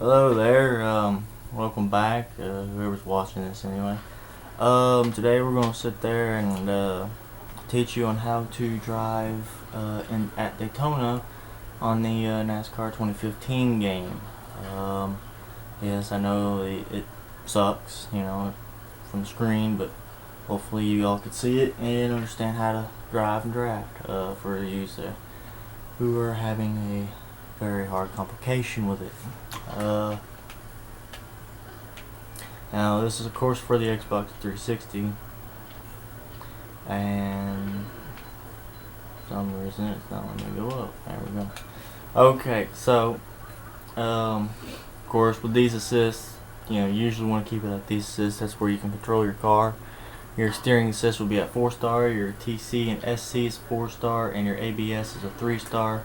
Hello there. Welcome back. Whoever's watching this anyway. Today we're gonna sit there and teach you on how to drive at Daytona on the NASCAR 2015 game. Yes, I know it sucks, from the screen, but hopefully you all can see it and understand how to drive and draft for you who are having a very hard complication with it. Now this is of course for the Xbox 360, and for some reason it's not letting me go up. There we go. Okay, so of course with these assists, you usually want to keep it at these assists. That's where you can control your car. Your steering assist will be at 4-star, your TC and SC is 4-star, and your ABS is a 3-star.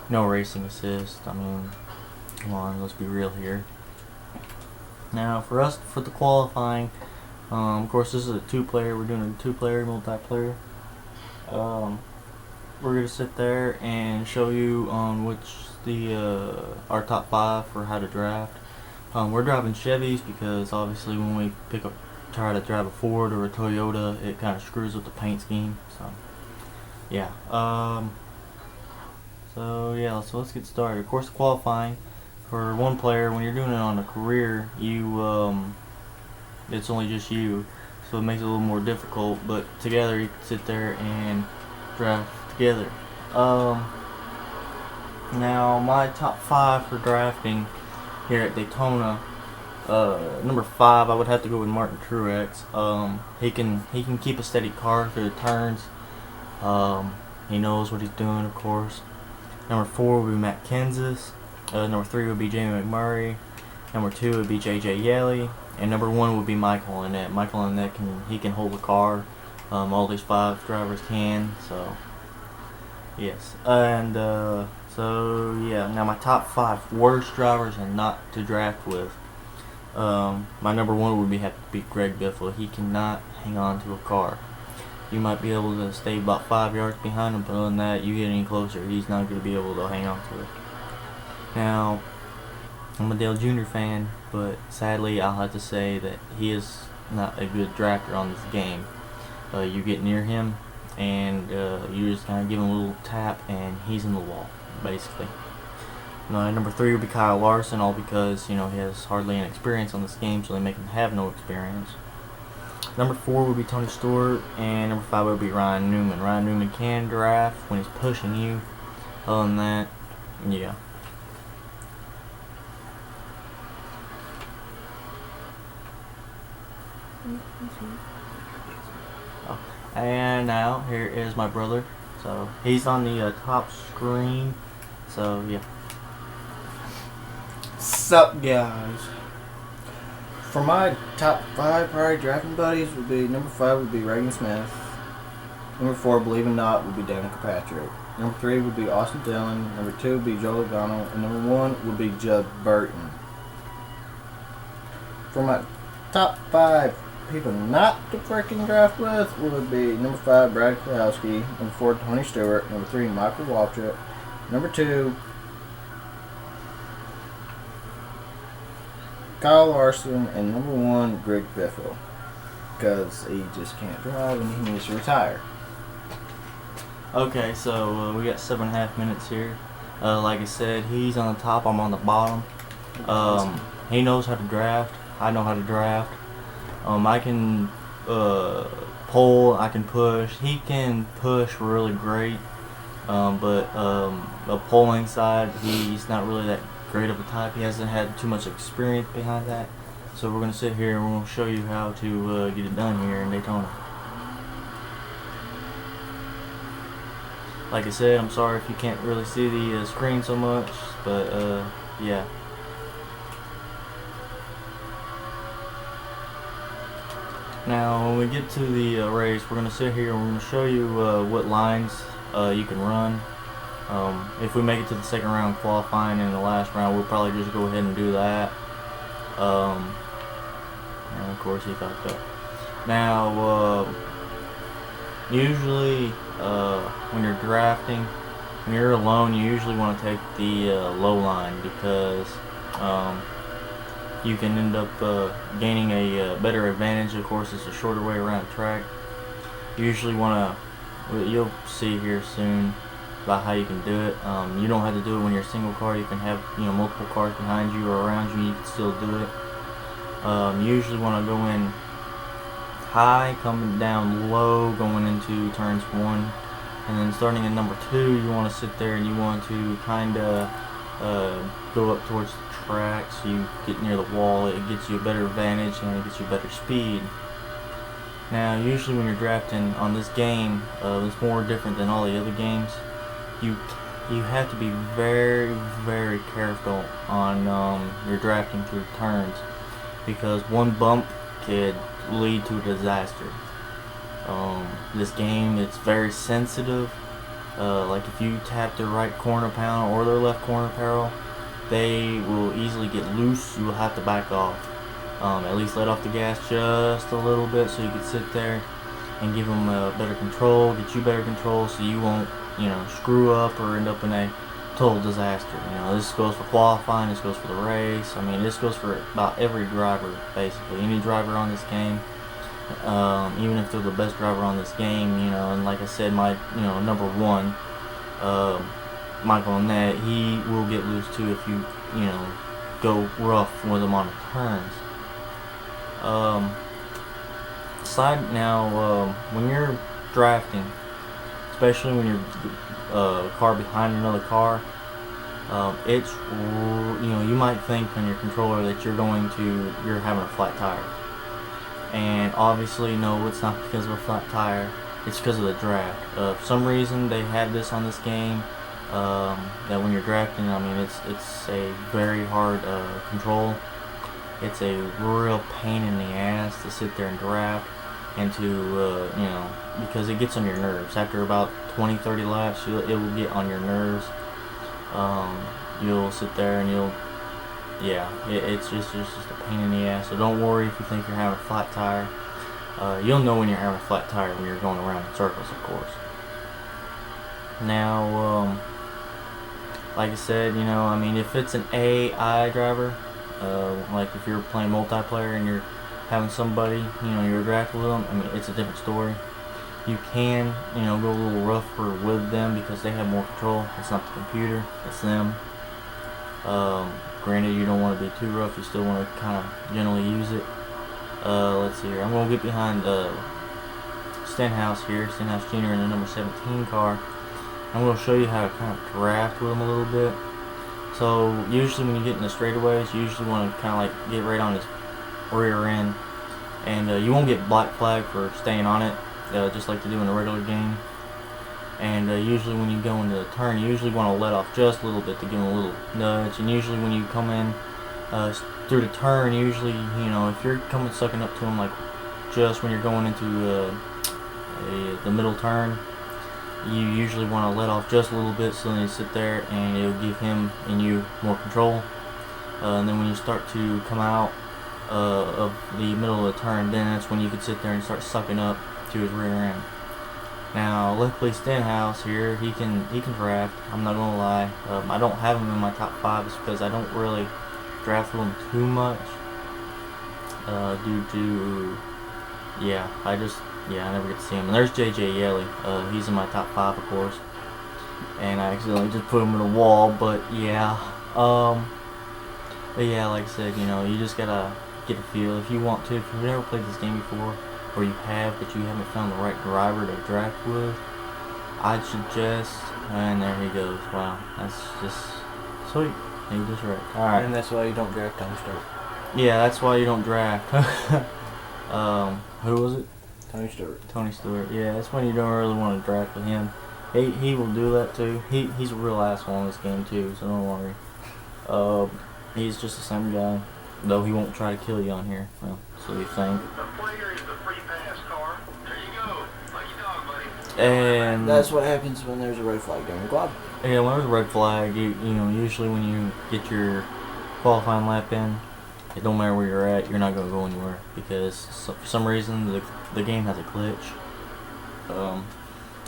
No racing assist. I mean, come on, let's be real here. Now, for the qualifying, of course, this is a 2-player. We're doing a 2-player multiplayer. We're gonna sit there and show you on our top 5 for how to draft. We're driving Chevys because obviously when we try to drive a Ford or a Toyota, it kind of screws with the paint scheme. So, yeah. So let's get started. Of course, qualifying for 1 player, when you're doing it on a career, it's only just you, so it makes it a little more difficult. But together, you can sit there and draft together. Now my top 5 for drafting here at Daytona. Number 5, I would have to go with Martin Truex. He can keep a steady car through the turns. He knows what he's doing, of course. Number 4 would be Matt Kenseth. Number 3 would be Jamie McMurray. Number 2 would be J.J. Yeley. And number 1 would be Michael Annett. Michael Annett can hold the car. All these 5 drivers can. So yes. And now my top 5 worst drivers and not to draft with. My number 1 would have to be Greg Biffle. He cannot hang on to a car. You might be able to stay about 5 yards behind him, but other than that, you get any closer, he's not going to be able to hang on to it. Now, I'm a Dale Jr. fan, but sadly, I'll have to say that he is not a good drafter on this game. You get near him, and you just kind of give him a little tap, and he's in the wall, basically. Number 3 would be Kyle Larson, all because he has hardly any experience on this game, so they make him have no experience. Number 4 would be Tony Stewart, and number 5 would be Ryan Newman. Ryan Newman can draft when he's pushing you. Other than that, yeah. Oh. And now here is my brother. So he's on the top screen. So yeah. Sup guys? For my top 5 priority drafting buddies would be number 5 would be Reagan Smith. Number 4, believe it or not, would be Danica Patrick. Number 3 would be Austin Dillon. Number 2 would be Joe Logano, and number 1 would be Judd Burton. For my top 5 people not to freaking draft with would be number 5 Brad Keselowski, number 4 Tony Stewart, number 3 Michael Waltrip, number 2 Kyle Larson, and number 1 Greg Biffle, because he just can't drive and he needs to retire. Okay, so we got 7.5 minutes here. Like I said, he's on the top, I'm on the bottom. He knows how to draft. I know how to draft. I can pull, I can push. He can push really great, but the pulling side, he's not really that great of a type. He hasn't had too much experience behind that. So we're going to sit here and we're going to show you how to get it done here in Daytona. Like I said, I'm sorry if you can't really see the screen so much, but yeah. Now when we get to the race, we're going to sit here and we're going to show you what lines you can run. If we make it to the second round qualifying in the last round, we'll probably just go ahead and do that. And of course he fucked up. Now, usually when you're drafting, when you're alone, you usually want to take the low line because you can end up gaining a better advantage. Of course, it's a shorter way around the track. You usually want to, you'll see here soon about how you can do it. You don't have to do it when you're a single car. You can have multiple cars behind you or around you. You can still do it. You usually want to go in high, coming down low, going into turns 1, and then starting in number 2, you want to sit there and you want to kind of go up towards the track, so you get near the wall. It gets you a better advantage and it gets you better speed. Now, usually when you're drafting on this game, it's more different than all the other games. You have to be very, very careful on your drafting through turns, because one bump could lead to a disaster. This game, it's very sensitive. Like if you tap their right corner panel or their left corner panel, they will easily get loose. You will have to back off. At least let off the gas just a little bit so you can sit there and give them better control, get you better control, so you won't screw up or end up in a total disaster. This goes for qualifying, this goes for the race. I mean, this goes for about every driver, basically. Any driver on this game, even if they're the best driver on this game, and like I said, my number 1, Michael Annette, he will get loose too if you go rough with him on the turns. When you're drafting, especially when you're car behind another car, it's you might think on your controller that you're having a flat tire, and obviously no, it's not because of a flat tire. It's because of the draft. For some reason they have this on this game, that when you're drafting, I mean it's a very hard control. It's a real pain in the ass to sit there and draft, and to because it gets on your nerves. After about 20-30 laps, it will get on your nerves. You'll sit there and it's just a pain in the ass. So don't worry if you think you're having a flat tire. You'll know when you're having a flat tire when you're going around in circles, of course. Now, like I said, I mean, if it's an AI driver, like if you're playing multiplayer and you're having somebody, you're drafting with them, I mean, it's a different story. You can, go a little rougher with them because they have more control. It's not the computer, it's them. Granted, you don't want to be too rough. You still want to kind of generally use it. Let's see here. I'm going to get behind Stenhouse here, Stenhouse Jr. in the number 17 car. I'm going to show you how to kind of draft with him a little bit. So usually when you get in the straightaways, you usually want to kind of like get right on his rear end, and you won't get black flag for staying on it, just like they do in a regular game. And usually when you go into the turn, you usually want to let off just a little bit to give him a little nudge. And usually when you come in through the turn, usually if you're sucking up to him, like just when you're going into the middle turn, you usually want to let off just a little bit so then you sit there and it'll give him and you more control. And then when you start to come out of the middle of the turn, then that's when you can sit there and start sucking up to his rear end. Now, luckily Stenhouse here, he can draft. I'm not gonna lie. I don't have him in my top 5 because I don't really draft with him too much. Due to I never get to see him. And there's JJ Yelly. He's in my top 5, of course. And I accidentally just put him in a wall, but yeah. Like I said, you just gotta get a feel if you want to. If you've never played this game before, or you have, but you haven't found the right driver to draft with, I'd suggest. And there he goes. Wow, that's just sweet. He just wrecked. All right. And that's why you don't draft Tony Stewart. Yeah, that's why you don't draft. Who was it? Tony Stewart. Tony Stewart. Yeah, that's when you don't really want to draft with him. He will do that too. He's a real asshole in this game too, so don't worry. He's just the same guy, though he won't try to kill you on here. Well, so you think. And that's what happens when there's a red flag during the quad. Yeah, when there's a red flag, usually when you get your qualifying lap in, it don't matter where you're at, you're not gonna go anywhere because for some reason the game has a glitch.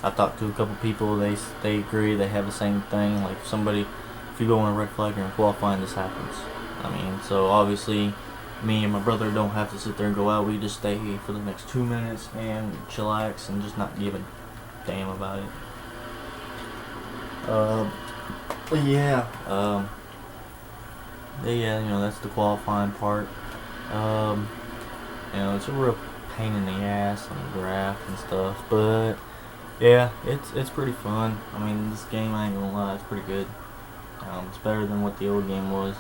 I've talked to a couple people. They agree. They have the same thing. Like if you go on a red flag during qualifying, this happens. I mean, so obviously me and my brother don't have to sit there and go out. We just stay for the next 2 minutes and chillax and just not give a damn about it. But yeah, that's the qualifying part. It's a real pain in the ass on the draft and stuff, but yeah, it's pretty fun. I mean, this game, I ain't gonna lie, it's pretty good. It's better than what the old game was.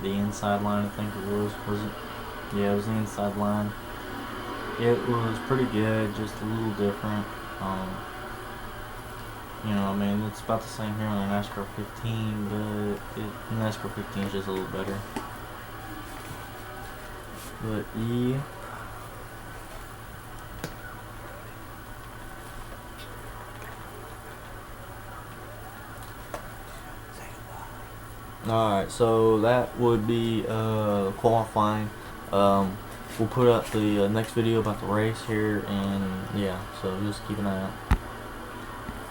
The inside line, I think it was it? Yeah, it was the inside line. It was pretty good, just a little different. It's about the same here on the NASCAR 15, but NASCAR 15 is just a little better. But yeah. Alright, so that would be qualifying. We'll put up the next video about the race here, and yeah, so just keep an eye out.